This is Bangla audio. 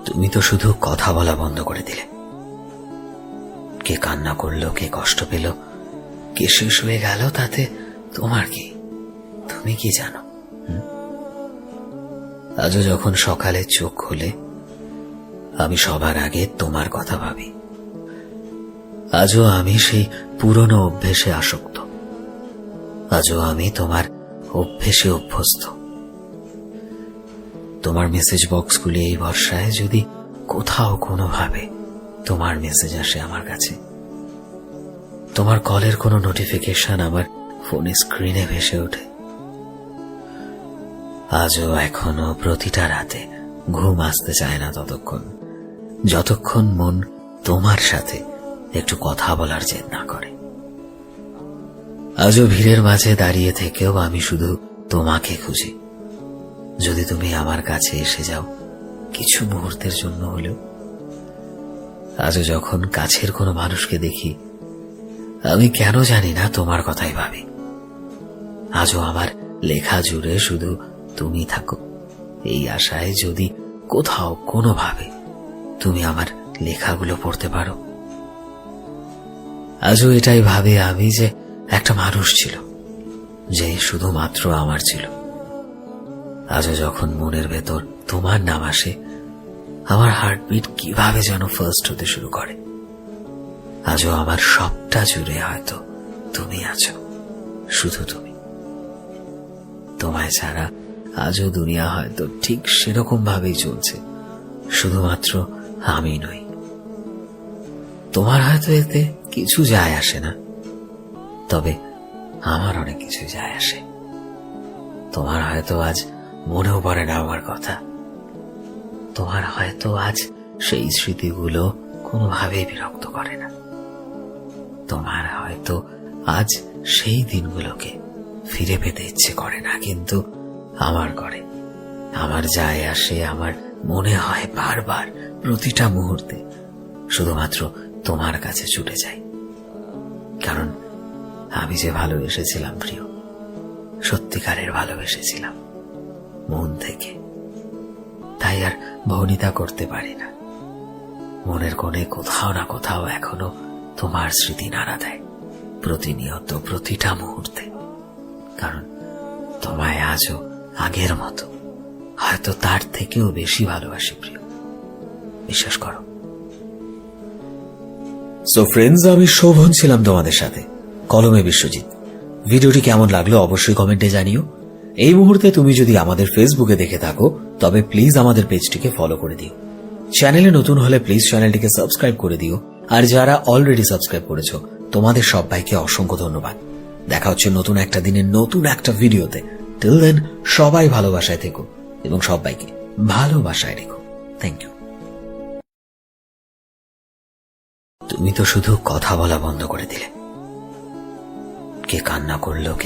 তুমি তো শুধু কথা বলা বন্ধ করে দিলে। কে কান্না করলো, কে কষ্ট পেল, কে শেষ হয়ে গেল, তাতে তোমার কি? তুমি কি জানো? আজও যখন সকালে চোখ খুলে আমি সবার আগে তোমার কথা ভাবি। আজও আমি সেই পুরনো অভ্যেসে আসক্ত। আজও আমি তোমার অভ্যেসে অভ্যস্ত। তোমার মেসেজ বক্সগুলি এই বর্ষায় যদি কোথাও কোনোভাবে তোমার মেসেজ আসে আমার কাছে, তোমার কলের কোনো নোটিফিকেশন আমার ফোনের স্ক্রিনে ভেসে ওঠে, আজও এখনো প্রতিটা রাতে ঘুম আসতে চায় না যতক্ষণ মন তোমার সাথে একটু কথা বলার জেদ না করে। আজও ভিড়ের মাঝে দাঁড়িয়ে থেকেও আমি শুধু তোমাকে খুঁজি। যদি তুমি আমার কাছে এসে যাও কিছু মুহূর্তের জন্য হলেও। আজও যখন কাছের কোনো মানুষকে দেখি আমি কেন জানি না তোমার কথাই ভাবি। আজও আমার লেখা জুড়ে শুধু তুমি থাকো, এই আশায় যদি কোথাও কোনোভাবে তুমি আমার লেখাগুলো পড়তে পারো। আজও এটাই ভাবে আমি যে একটা মানুষ ছিল যে শুধুমাত্র আমার ছিল। আজও যখন মনের ভেতর তোমার নাম আসে আমার হার্টবিট কিভাবে যেন ফার্স্ট হতে শুরু করে। আজও আমার সবটা জুড়ে হয়তো তুমি আছো, শুধু তুমি। তোমায় ছাড়া আজও দুনিয়া হয়তো ঠিক সেরকম ভাবেই চলছে, শুধুমাত্র আমি নই। তোমার হয়তো এতে কিছু যায় আসে না, তবে আমার অনেক কিছু যায় আসে। তোমার হয়তো আজ মনেও পড়ে না আমার কথা। তোমার হয়তো আজ সেই স্মৃতিগুলো কোনোভাবেই বিরক্ত করে না। তোমার হয়তো আজ সেই দিনগুলোকে ফিরে পেতে ইচ্ছে করে না, কিন্তু আমার করে। আমার যায় আসে, আমার মনে হয় বারবার প্রতিটা মুহূর্তে শুধুমাত্র তোমার কাছে ছুটে যাই। কারণ আমি যে ভালোবেসেছিলাম প্রিয়, সত্যিকারের ভালোবেসেছিলাম মন থেকে, তাই আর ভনিতা করতে পারি না। মনের কোণে কোথাও না কোথাও এখনো তোমার স্মৃতি নাড়া দেয়, প্রতিনিয়ত প্রতিটা মুহূর্তে। কারণ তোমায় আজও আগের মতো, হয়তো তার থেকেও বেশি ভালোবাসি প্রিয়, বিশ্বাস করো। সো ফ্রেন্ডস, আমি শোভন ছিলাম তোমাদের সাথে, কলমে বিশ্বজিৎ। ভিডিওটি কেমন লাগলো অবশ্যই কমেন্টে জানিও। এই মুহূর্তে তুমি যদি আমাদের ফেসবুকে দেখে থাকো তবে প্লিজ আমাদের পেজটিকে ফলো করে দিও। চ্যানেলে নতুন হলে প্লিজ চ্যানেলটিকে সাবস্ক্রাইব করে দিও। আর যারা অলরেডি সাবস্ক্রাইব করেছো তোমাদের সবাইকে অসংখ্য ধন্যবাদ। দেখা হচ্ছে নতুন একটা দিনের নতুন একটা ভিডিওতে। টিল দেন সবাই ভালোবাসায় থেকো এবং সবাইকে ভালোবাসায় রেখো। Thank you. তুমি তো শুধু কথা বলা বন্ধ করে দিলে। কে কান্না করলো, কে